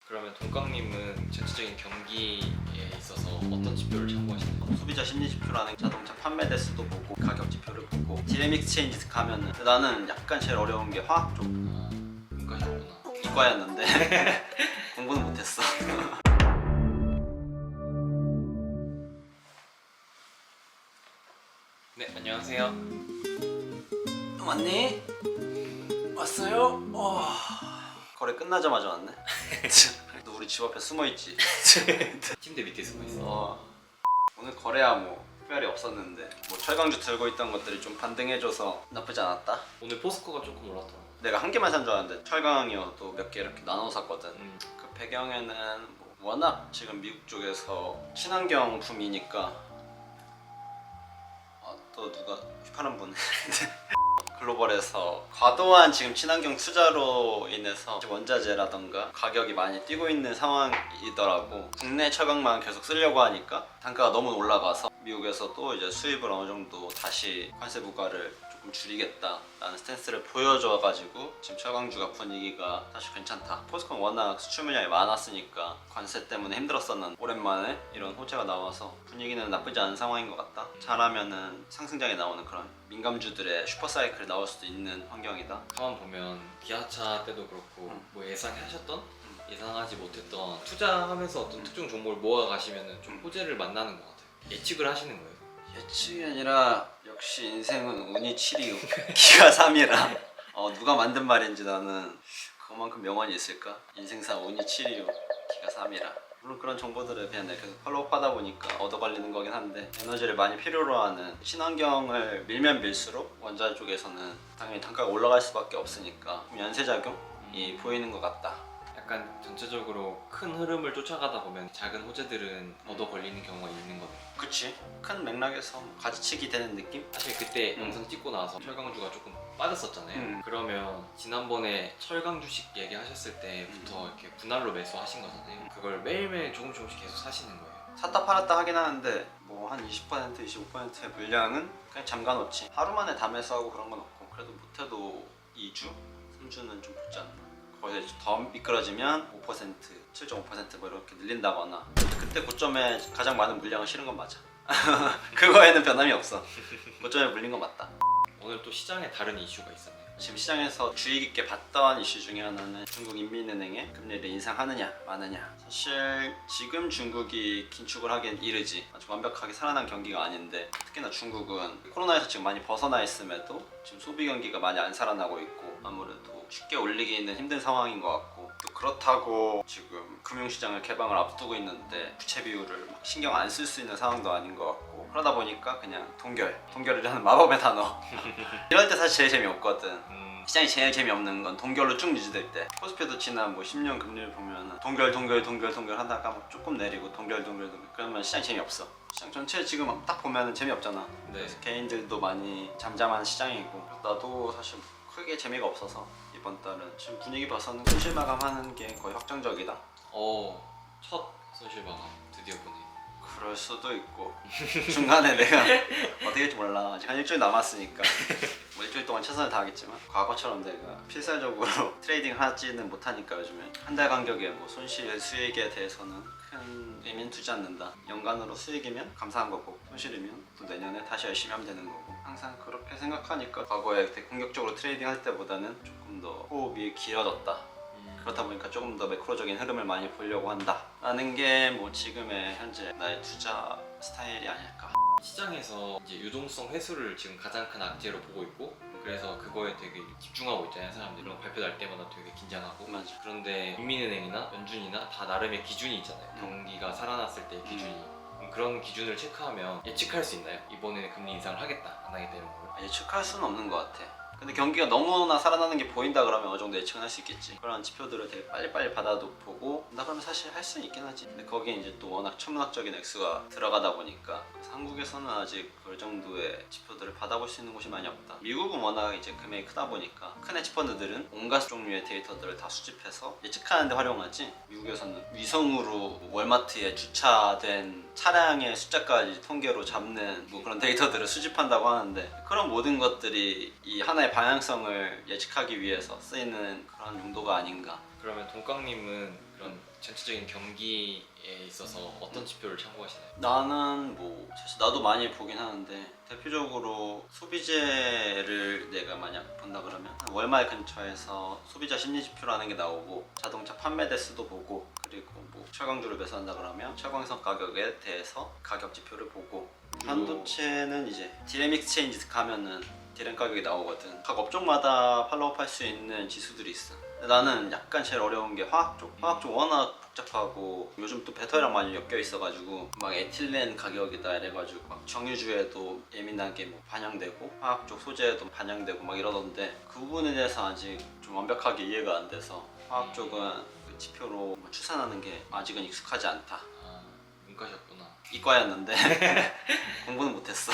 그러면 동강님은 전체적인 경기에 있어서 어떤 지표를 참고하시나요? 소비자 심리 지표라는 자동차 판매 대수도 보고 가격 지표를 보고 디램 익스체인지 가면은 나는 약간 제일 어려운 게 화학 쪽 문과셨구나. 이과였는데 공부는 못했어. 네, 안녕하세요. 왔니? 왔어요? 거래 끝나자마자 왔네. 너 우리 집 앞에 숨어있지? 침대 밑에 숨어 있어. 오늘 거래야 뭐 특별히 없었는데 뭐 철강주 들고 있던 것들이 좀 반등해줘서 나쁘지 않았다. 오늘 포스코가 조금 올랐더라고. 내가 한 개만 산 줄 알았는데 철강이어도 몇 개 이렇게 나눠 샀거든. 음. 그 배경에는 뭐 워낙 지금 미국 쪽에서 친환경품이니까 또 누가 휘파람 부네. 글로벌에서 과도한 지금 친환경 투자로 인해서 원자재라던가 가격이 많이 뛰고 있는 상황이더라고. 국내 철강만 계속 쓰려고 하니까 단가가 너무 올라가서 미국에서도 이제 수입을 어느 정도 다시 관세 부과를 조금 줄이겠다라는 스탠스를 보여줘가지고 지금 철강주가 분위기가 다시 괜찮다. 포스코는 워낙 수출 물량이 많았으니까 관세 때문에 힘들었었는데 오랜만에 이런 호재가 나와서 분위기는 나쁘지 않은 상황인 것 같다. 잘하면은 상승장에 나오는 그런 민감주들의 슈퍼사이클이 나올 수도 있는 환경이다. 가만 보면 기아차 때도 그렇고 뭐 예상하셨던 예상하지 못했던 투자하면서 어떤 특정 종목을 모아 가시면은 좀 호재를 만나는 것 같아요. 예측을 하시는 거예요. 예측이 아니라 역시 인생은 운이 7이고 기가 3이라 누가 만든 말인지 나는 그만큼 명언이 있을까? 인생사 운이 7이고 기가 3이라. 물론 그런 정보들을 그냥 내가 계속 팔로우하다 보니까 얻어 걸리는 거긴 한데 에너지를 많이 필요로 하는 친환경을 밀면 밀수록 원자재 쪽에서는 당연히 단가가 올라갈 수밖에 없으니까 연쇄작용이 보이는 것 같다. 약간 전체적으로 큰 흐름을 쫓아가다 보면 작은 호재들은 얻어 걸리는 경우가 있는 거네요. 그치? 큰 맥락에서 가지치기 되는 느낌? 사실 그때 영상 찍고 나서 철강주가 조금 빠졌었잖아요. 그러면 지난번에 철강 주식 얘기하셨을 때부터 이렇게 분할로 매수하신 거잖아요. 그걸 매일매일 조금씩 계속 사시는 거예요. 샀다 팔았다 하긴 하는데 뭐 한 20% 25%의 물량은 그냥 잠가놓지. 하루 만에 다 매수하고 그런 건 없고 그래도 못해도 2주? 3주는 좀 붙지 않나. 거기서 더 미끄러지면 5%, 7.5%뭐 이렇게 늘린다거나. 그때 고점에 가장 많은 물량을 실은 건 맞아. 그거에는 변함이 없어. 고점에 물린 건 맞다. 오늘 또 시장에 다른 이슈가 있었네요. 지금 시장에서 주의 깊게 봤던 이슈 중에 하나는 중국 인민은행의 금리를 인상하느냐 마느냐. 사실 지금 중국이 긴축을 하기엔 이르지. 아직 완벽하게 살아난 경기가 아닌데 특히나 중국은 코로나에서 지금 많이 벗어나 있음에도 지금 소비 경기가 많이 안 살아나고 있고 아무래도 쉽게 올리기는 힘든 상황인 것 같고 또 그렇다고 지금 금융시장을 개방을 앞두고 있는데 부채 비율을 막 신경 안 쓸 수 있는 상황도 아닌 것 같고 그러다 보니까 그냥 동결이라는 마법의 단어 이럴 때 사실 제일 재미없거든. 시장이 제일 재미없는 건 동결로 쭉 유지될 때. 코스피도 지난 뭐 10년 금리를 보면 동결 하다가 막 조금 내리고 동결 그러면 시장이 재미없어. 시장 전체 지금 딱 보면 재미없잖아. 네. 그래서 개인들도 많이 잠잠한 시장이고 나도 사실 크게 재미가 없어서 이번 달은 지금 분위기 봐서는 손실 마감하는 게 거의 확정적이다. 첫 손실 마감 드디어 보네. 그럴 수도 있고 중간에 내가 어떻게 될지 몰라. 아직 한 일주일 남았으니까 뭐 일주일 동안 최선을 다하겠지만 과거처럼 내가 필사적으로 트레이딩 하지는 못하니까 요즘에 한 달 간격에 뭐 손실 수익에 대해서는 큰 의미는 두지 않는다. 연간으로 수익이면 감사한 거고 손실이면 또 내년에 다시 열심히 하면 되는 거고 항상 그렇게 생각하니까 과거에 되게 공격적으로 트레이딩 할 때보다는 조금 더 호흡이 길어졌다. 그렇다 보니까 조금 더 매크로적인 흐름을 많이 보려고 한다 라는 게 뭐 지금의 현재 나의 투자 스타일이 아닐까. 시장에서 이제 유동성 회수를 지금 가장 큰 악재로 보고 있고 그래서 그거에 되게 집중하고 있잖아요. 사람들이 이런 발표 날 때마다 되게 긴장하고. 맞아. 그런데 인민은행이나 연준이나 다 나름의 기준이 있잖아요. 경기가 살아났을 때의 기준이. 그런 기준을 체크하면 예측할 수 있나요? 이번에는 금리 인상을 하겠다 안 하겠다 이런 걸? 예측할 수는 없는 것 같아. 근데 경기가 너무나 살아나는 게 보인다 그러면 어느 정도 예측은 할 수 있겠지. 그런 지표들을 되게 빨리빨리 받아도 보고 나 그러면 사실 할 수는 있긴 하지. 근데 거기에 이제 또 워낙 천문학적인 액수가 들어가다 보니까 그래서 한국에서는 아직 그 정도의 지표들을 받아볼 수 있는 곳이 많이 없다. 미국은 워낙 이제 금액이 크다 보니까 큰 헤지펀드들은 온갖 종류의 데이터들을 다 수집해서 예측하는 데 활용하지. 미국에서는 위성으로 월마트에 주차된 차량의 숫자까지 통계로 잡는 뭐 그런 데이터들을 수집한다고 하는데 그런 모든 것들이 이 하나의 방향성을 예측하기 위해서 쓰이는 그런 용도가 아닌가. 그러면 동강님은 그런 전체적인 경기에 있어서 어떤 지표를 참고하시나요? 나는 뭐 사실 나도 많이 보긴 하는데 대표적으로 소비재를 내가 만약 본다 그러면 월말 근처에서 소비자 심리 지표라는 게 나오고 자동차 판매 대수도 보고 그리고 뭐 철강주를 매수한다 그러면 철광석 가격에 대해서 가격 지표를 보고 반도체는 이제 디램 익스체인지 가면은 디램 가격이 나오거든. 각 업종마다 팔로우업 할 수 있는 지수들이 있어. 근데 나는 약간 제일 어려운 게 화학 쪽. 화학 쪽 워낙 복잡하고 요즘 또 배터리랑 많이 엮여 있어가지고 막 에틸렌 가격이다 이래가지고 막 정유주에도 예민하게 뭐 반영되고 화학 쪽 소재에도 반영되고 막 이러던데 그 부분에 대해서 아직 좀 완벽하게 이해가 안 돼서 화학 쪽은 그 지표로 뭐 추산하는 게 아직은 익숙하지 않다. 아, 문과셨구나. 이과였는데 공부는 못했어.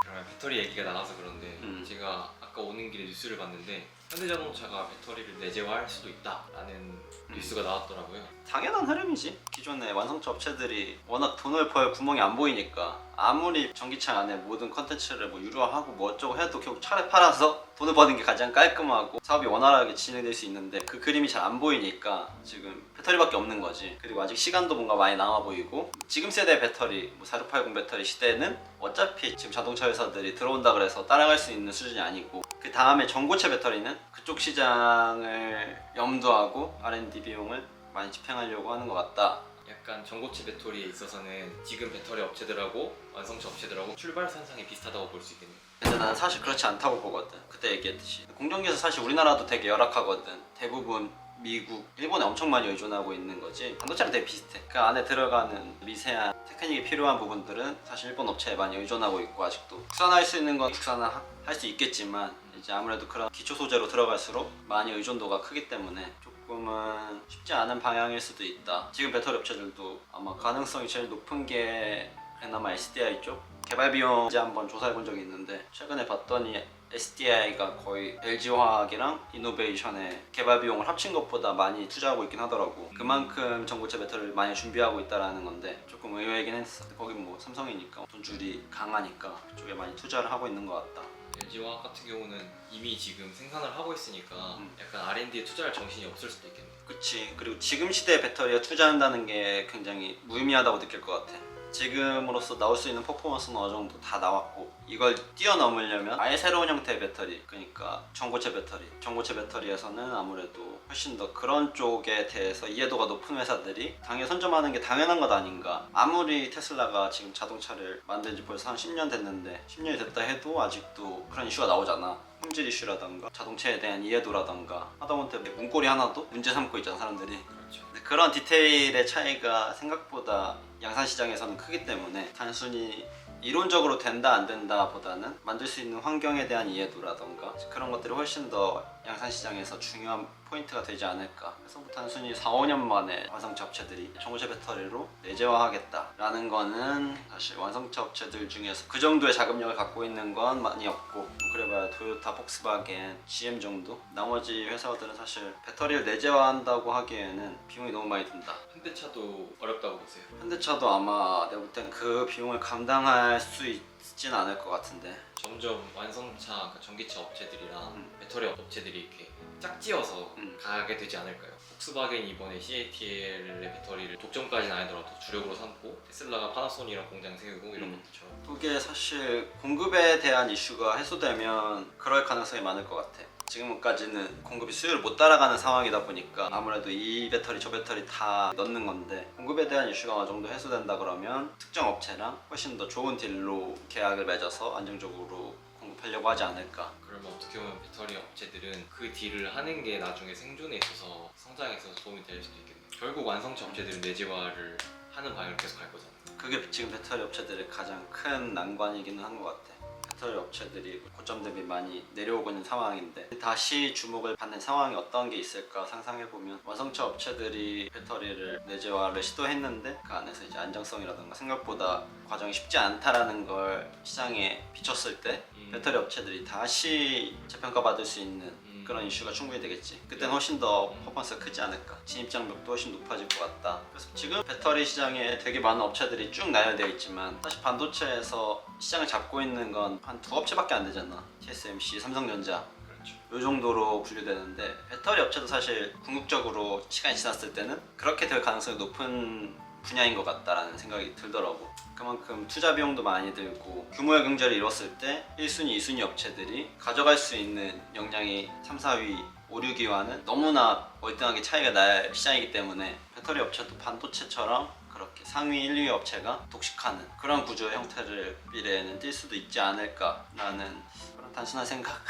그러면 배터리 얘기가 나와서 그런데 제가 아까 오는 길에 뉴스를 봤는데 현대자동차가 배터리를 내재화할 수도 있다라는 뉴스가 나왔더라고요. 당연한 흐름이지. 기존의 완성차 업체들이 워낙 돈을 벌 구멍이 안 보이니까 아무리 전기차 안에 모든 컨텐츠를 뭐 유료화하고 뭐 어쩌고 해도 결국 차를 팔아서 돈을 버는 게 가장 깔끔하고 사업이 원활하게 진행될 수 있는데 그 그림이 잘 안 보이니까 지금 배터리밖에 없는 거지. 그리고 아직 시간도 뭔가 많이 남아 보이고 지금 세대 배터리 뭐 4680 배터리 시대는 어차피 지금 자동차 회사들이 들어온다 그래서 따라갈 수 있는 수준이 아니고 그 다음에 전고체 배터리는 그쪽 시장을 염두하고 R&D 비용을 많이 집행하려고 하는 것 같다. 약간 전고체 배터리에 있어서는 지금 배터리 업체들하고 완성차 업체들하고 출발 선상이 비슷하다고 볼 수 있겠네요. 근데 나는 사실 그렇지 않다고 보거든. 그때 얘기했듯이 공정기에서 사실 우리나라도 되게 열악하거든. 대부분 미국, 일본에 엄청 많이 의존하고 있는 거지. 반도체랑 되게 비슷해. 그 안에 들어가는 미세한 테크닉이 필요한 부분들은 사실 일본 업체에 많이 의존하고 있고 아직도 국산화할 수 있는 건 국산화할 수 있겠지만 이제 아무래도 그런 기초 소재로 들어갈수록 많이 의존도가 크기 때문에 조금은 쉽지 않은 방향일 수도 있다. 지금 배터리 업체들도 아마 가능성이 제일 높은 게 그나마 SDI 쪽 개발 비용 이제 한번 조사해 본 적이 있는데 최근에 봤더니 SDI가 거의 LG화학이랑 이노베이션의 개발 비용을 합친 것보다 많이 투자하고 있긴 하더라고. 그만큼 전고체 배터리를 많이 준비하고 있다라는 건데 조금 의외이긴 했어. 거긴 뭐 삼성이니까 돈줄이 강하니까 그쪽에 많이 투자를 하고 있는 것 같다. LG화학 같은 경우는 이미 지금 생산을 하고 있으니까 약간 R&D에 투자할 정신이 없을 수도 있겠네요. 그치. 그리고 지금 시대에 배터리에 투자한다는 게 굉장히 무의미하다고 느낄 것 같아. 지금으로서 나올 수 있는 퍼포먼스는 어느 정도 다 나왔고 이걸 뛰어넘으려면 아예 새로운 형태의 배터리, 그러니까 전고체 배터리, 전고체 배터리에서는 아무래도 훨씬 더 그런 쪽에 대해서 이해도가 높은 회사들이 당연히 선점하는 게 당연한 것 아닌가. 아무리 테슬라가 지금 자동차를 만든 지 벌써 한 10년 됐는데 10년이 됐다 해도 아직도 그런 이슈가 나오잖아. 품질 이슈라던가 자동차에 대한 이해도라던가 하다못해 문고리 하나도 문제 삼고 있잖아 사람들이. 그렇죠. 근데 그런 디테일의 차이가 생각보다 양산 시장에서는 크기 때문에 단순히 이론적으로 된다 안 된다 보다는 만들 수 있는 환경에 대한 이해도라던가 그런 것들이 훨씬 더 양산 시장에서 중요한 포인트가 되지 않을까. 그래서 뭐 단순히 4, 5년 만에 완성차 업체들이 전고체 배터리로 내재화하겠다라는 거는 사실 완성차 업체들 중에서 그 정도의 자금력을 갖고 있는 건 많이 없고 뭐 그래봐야 토요타, 폭스바겐, GM 정도. 나머지 회사들은 사실 배터리를 내재화한다고 하기에는 비용이 너무 많이 든다. 현대차도 어렵다고 보세요. 현대차도 아마 내가 볼 땐 그 비용을 감당할 수 있진 않을 것 같은데. 점점 완성차, 그러니까 전기차 업체들이랑 배터리 업체들이 이렇게 짝지어서 가게 되지 않을까요? 폭스바겐이 이번에 CATL의 배터리를 독점까지는 아니더라도 주력으로 삼고 테슬라가 파나소닉이랑 공장 세우고 이런 것들처럼. 그게 사실 공급에 대한 이슈가 해소되면 그럴 가능성이 많을 것 같아. 지금까지는 공급이 수요를 못 따라가는 상황이다 보니까 아무래도 이 배터리 저 배터리 다 넣는 건데 공급에 대한 이슈가 어느 정도 해소된다 그러면 특정 업체랑 훨씬 더 좋은 딜로 계약을 맺어서 안정적으로 공급하려고 하지 않을까. 그러면 어떻게 보면 배터리 업체들은 그 딜을 하는 게 나중에 생존에 있어서 성장에 있어서 도움이 될 수도 있겠네요. 결국 완성차 업체들은 내재화를 하는 방향으로 계속 갈 거잖아요. 그게 지금 배터리 업체들의 가장 큰 난관이기는 한 것 같아. 배터리 업체들이 고점 대비 많이 내려오고 있는 상황인데 다시 주목을 받는 상황이 어떤 게 있을까 상상해보면 완성차 업체들이 배터리를 내재화를 시도했는데 그 안에서 이제 안정성이라든가 생각보다 과정이 쉽지 않다라는 걸 시장에 비췄을 때 배터리 업체들이 다시 재평가 받을 수 있는 그런 이슈가 충분히 되겠지. 그때는 훨씬 더 퍼포먼스가 크지 않을까. 진입장벽도 훨씬 높아질 것 같다. 그래서 지금 배터리 시장에 되게 많은 업체들이 쭉 나열되어 있지만 사실 반도체에서 시장을 잡고 있는 건 한 두 업체밖에 안 되잖아. TSMC, 삼성전자. 그렇죠. 요 정도로 분류되는데 배터리 업체도 사실 궁극적으로 시간이 지났을 때는 그렇게 될 가능성이 높은 분야인 것 같다라는 생각이 들더라고. 그만큼 투자 비용도 많이 들고 규모의 경제를 이뤘을 때 1순위, 2순위 업체들이 가져갈 수 있는 역량이 3, 4위, 5, 6위와는 너무나 월등하게 차이가 날 시장이기 때문에 배터리 업체도 반도체처럼 그렇게 상위 1, 2위 업체가 독식하는 그런 구조의 형태를 미래에는 띌 수도 있지 않을까라는 그런 단순한 생각.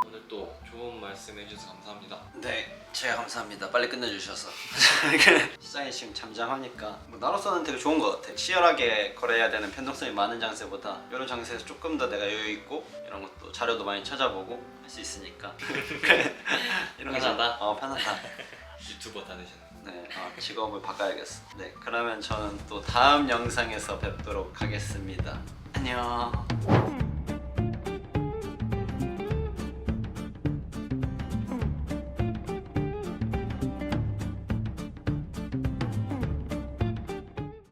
오늘 또 좋은 말씀 해주셔서 감사합니다. 네, 제가 감사합니다. 빨리 끝내주셔서. 시장이 지금 잠잠하니까 뭐 나로서는 되게 좋은 것 같아. 치열하게 거래해야 되는 변동성이 많은 장세보다 이런 장세에서 조금 더 내가 여유 있고 이런 것도 자료도 많이 찾아보고 할 수 있으니까 이런 게 좀- 편하다. 편하다. 유튜버 다 되셨네. 네, 직업을 바꿔야겠어. 네, 그러면 저는 또 다음 영상에서 뵙도록 하겠습니다. 안녕.